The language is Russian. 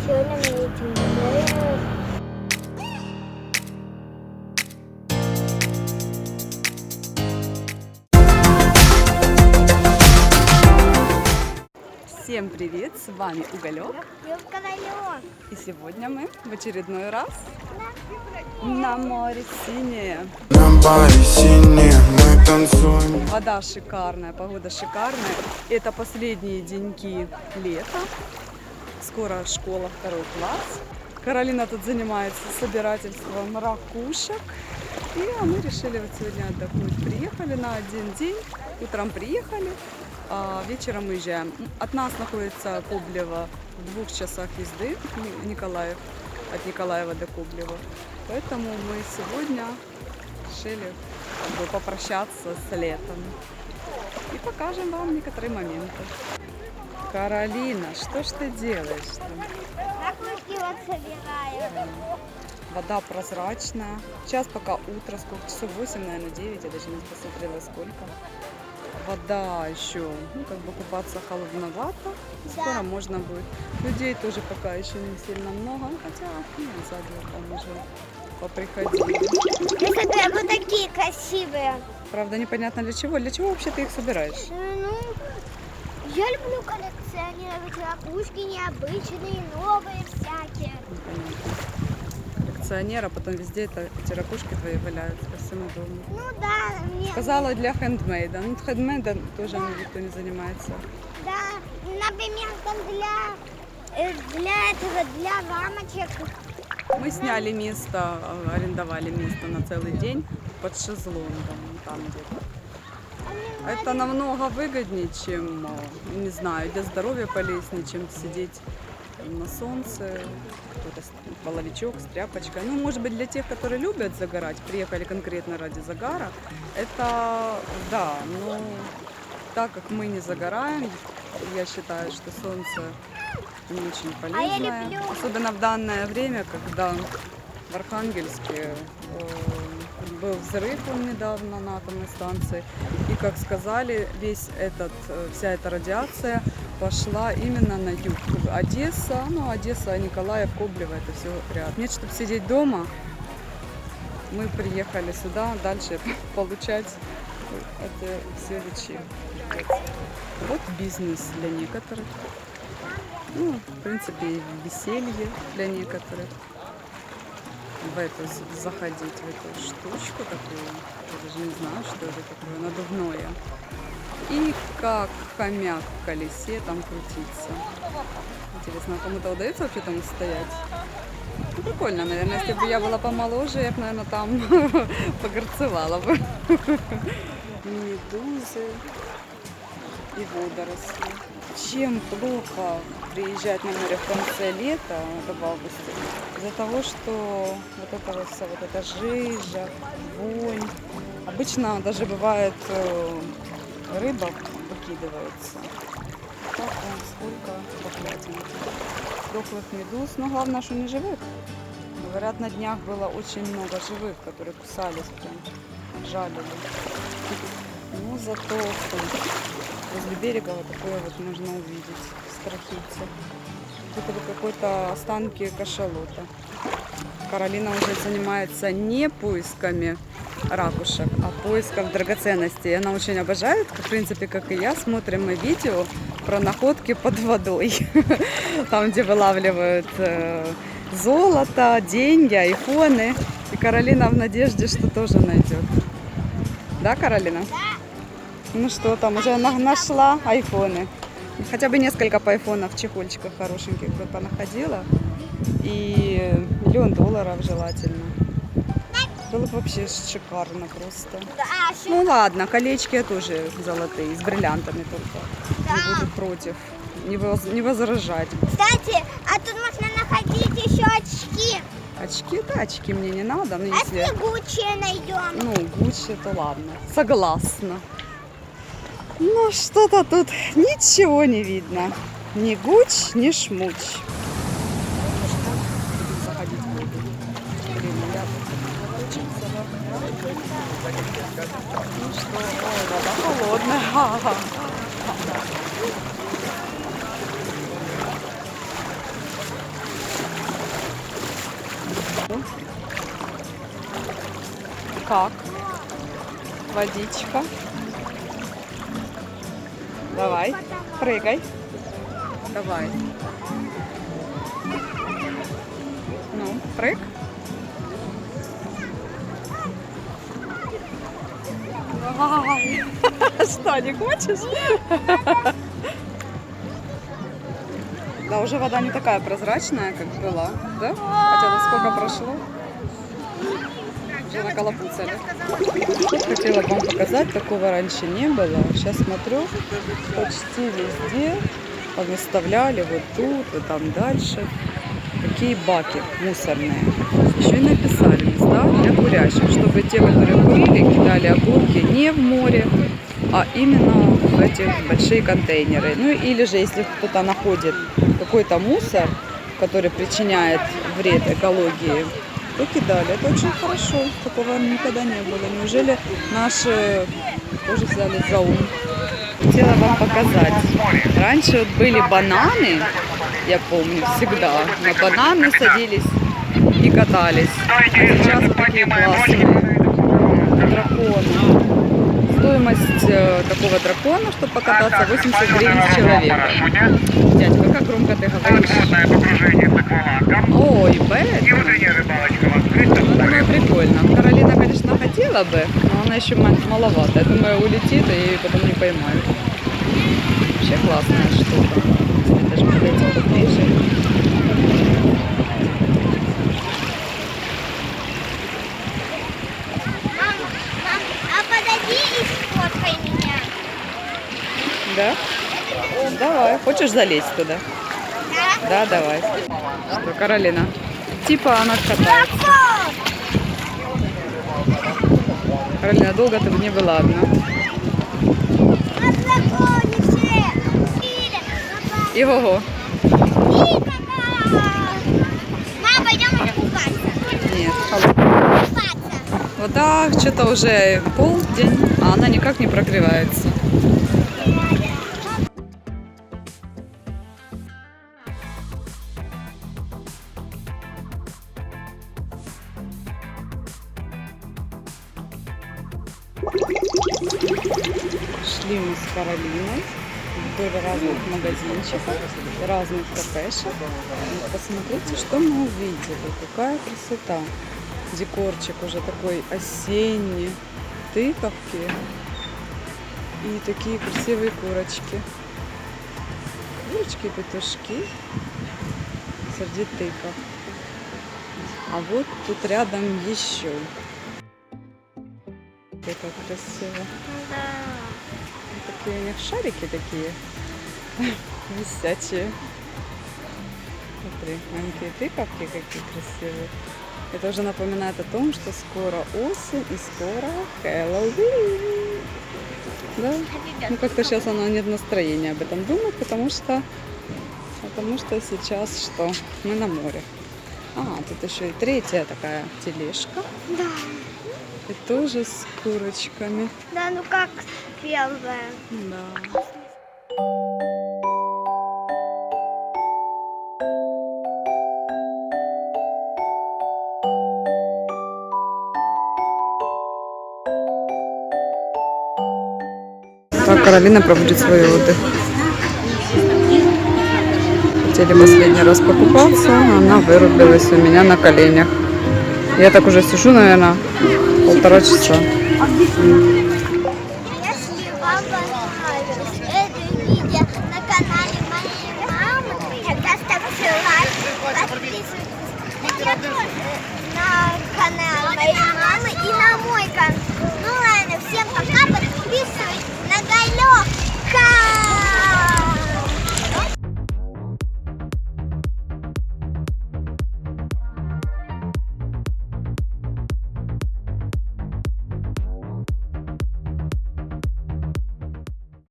Сегодня мы едем в Всем привет! С вами Уголек. Королёв. И сегодня мы в очередной раз на море синее. На море синее мы танцуем. Вода шикарная, погода шикарная. Это последние деньки лета. Скоро школа, 2 класс. Каролина тут занимается собирательством ракушек. И мы решили вот сегодня отдохнуть. Приехали на один день. Утром приехали, а вечером уезжаем. От нас находится Коблево в 2 часах езды, Николаев, от Николаева до Коблева. Поэтому мы сегодня решили попрощаться с летом. И покажем вам некоторые моменты. Каролина, что ж ты делаешь там? Ракушки вот собираем. Вода прозрачная. Сейчас пока утро, сколько часов? 8, наверное, 9. Я даже не посмотрела сколько. Вода еще, как бы купаться холодновато. Скоро можно будет. Людей тоже пока еще не сильно много. Хотя, сзади там уже поприходили. Это вот такие красивые. Правда, непонятно для чего. Для чего вообще ты их собираешь? Ну, я люблю коллекционировать ракушки необычные, новые всякие. Коллекционера, потом везде эти ракушки твои валяются по всему дому. Ну да, мне... Сказала для хендмейда. Ну, хендмейда тоже никто не занимается. Да, например, там для рамочек. Мы сняли место, арендовали место на целый день под шезлонгом, там где-то. Это намного выгоднее, чем, не знаю, для здоровья полезнее, чем сидеть на солнце, какой-то половичок с тряпочкой. Ну, может быть, для тех, которые любят загорать, приехали конкретно ради загара, это да, но так как мы не загораем, я считаю, что солнце не очень полезное. Особенно в данное время, когда в Архангельске был взрыв недавно на атомной станции. И, как сказали, вся эта радиация пошла именно на юг. Одесса, Одесса, Николаев, Коблево, это все рядом. Нет, чтобы сидеть дома, мы приехали сюда дальше получать это все лучи. Вот бизнес для некоторых. Ну, в принципе, и веселье для некоторых. Заходить в эту штучку такую, я даже не знаю, что это такое, надувное. И как хомяк в колесе там крутиться. Интересно, кому-то удается вообще там стоять? Ну, прикольно, наверное, если бы я была помоложе, я бы, наверное, там погорцевала бы. Медузы и водоросли. Чем плохо приезжать на море в конце лета, в августе, из-за того, что вот эта жижа, вонь. Обычно даже бывает рыба выкидывается. Так вон сколько поплатим. Дохлых медуз, но главное, что не живых. Говорят, на днях было очень много живых, которые кусались, прям жалили. Но зато возле берега вот такое вот можно увидеть, страхиться. Это какой-то останки кашалота. Каролина уже занимается не поисками ракушек, а поиском драгоценностей. Она очень обожает, в принципе, как и я, смотрим мы видео про находки под водой. Там, где вылавливают золото, деньги, айфоны. И Каролина в надежде, что тоже найдет. Да, Каролина? Да. Ну что там, уже нашла айфоны. Хотя бы несколько айфонов в чехольчиках хорошеньких бы понаходила. И $1 миллион желательно. Было бы вообще шикарно просто. Да, Ну ладно, колечки тоже золотые, с бриллиантами только. Не буду против, не возражать. Кстати, а тут можно находить еще очки. Очки, да, очки мне не надо. Но если... А если Гуччи найдем? Ну, Гуччи, то ладно. Согласна. Ну, что-то тут ничего не видно. Ни Гуч, ни Шмуч. Будем заходить в воду. Ну что, ой, вода холодная. лайфхак. Водичка. Давай, прыгай. Давай. Ну, прыг. Давай. Что, не хочешь? Да, уже вода не такая прозрачная, как была, да? Хотя сколько прошло? Уже наколопуцали. Хотела вам показать, такого раньше не было. Сейчас смотрю, почти везде выставляли, вот тут, вот там дальше. Какие баки мусорные. Еще и написали места для курящих, чтобы те, которые курили, кидали окурки не в море, а именно в эти большие контейнеры. Ну или же, если кто-то находит какой-то мусор, который причиняет вред экологии, то кидали. Это очень хорошо. Такого никогда не было. Неужели наши тоже взяли за ум? Хотела вам показать. Раньше вот были бананы, я помню, всегда. На бананы садились и катались. А сейчас вот такие классные драконы. Стоимость такого дракона, чтобы покататься, 80 гривен с человека. Дядька, как громко ты говоришь? Ой, Бет. Ну, думаю, прикольно. Каролина, конечно, хотела бы, но она еще маловато. Я думаю, улетит и потом не поймает. Вообще классная штука. Даже подойти поближе. А подойди и сфоткай меня. Да? Давай. Хочешь залезть туда? Да? Да, давай. Что, Каролина? Типа она катается. Каролина, долго ты не была одна. Ого-го. Мама, пойдем купаться. Нет. Купаться. Вот так, что-то уже полдень, а она никак не прогревается. Шли мы с Каролиной вдоль разных магазинчиков, разных кафешек. И посмотрите, что мы увидели. Какая красота. Декорчик уже такой осенний. Тыковки. И такие красивые курочки. Курочки, петушки. Среди тыков. А вот тут рядом еще. Это красиво. Да. Такие у них шарики такие висячие. Смотри, маленькие тыковки какие красивые. Это уже напоминает о том, что скоро осень и скоро Хэллоуин. Да? Ну как-то сейчас она нет настроения об этом думать, потому что сейчас что? Мы на море. А, тут еще и третья такая тележка. Да. И тоже с курочками. Да, ну как первая. Да. Так Каролина проводит свой отдых. Хотели последний раз покупаться, а она вырубилась у меня на коленях. Я так уже сижу, наверное, 1,5 часа.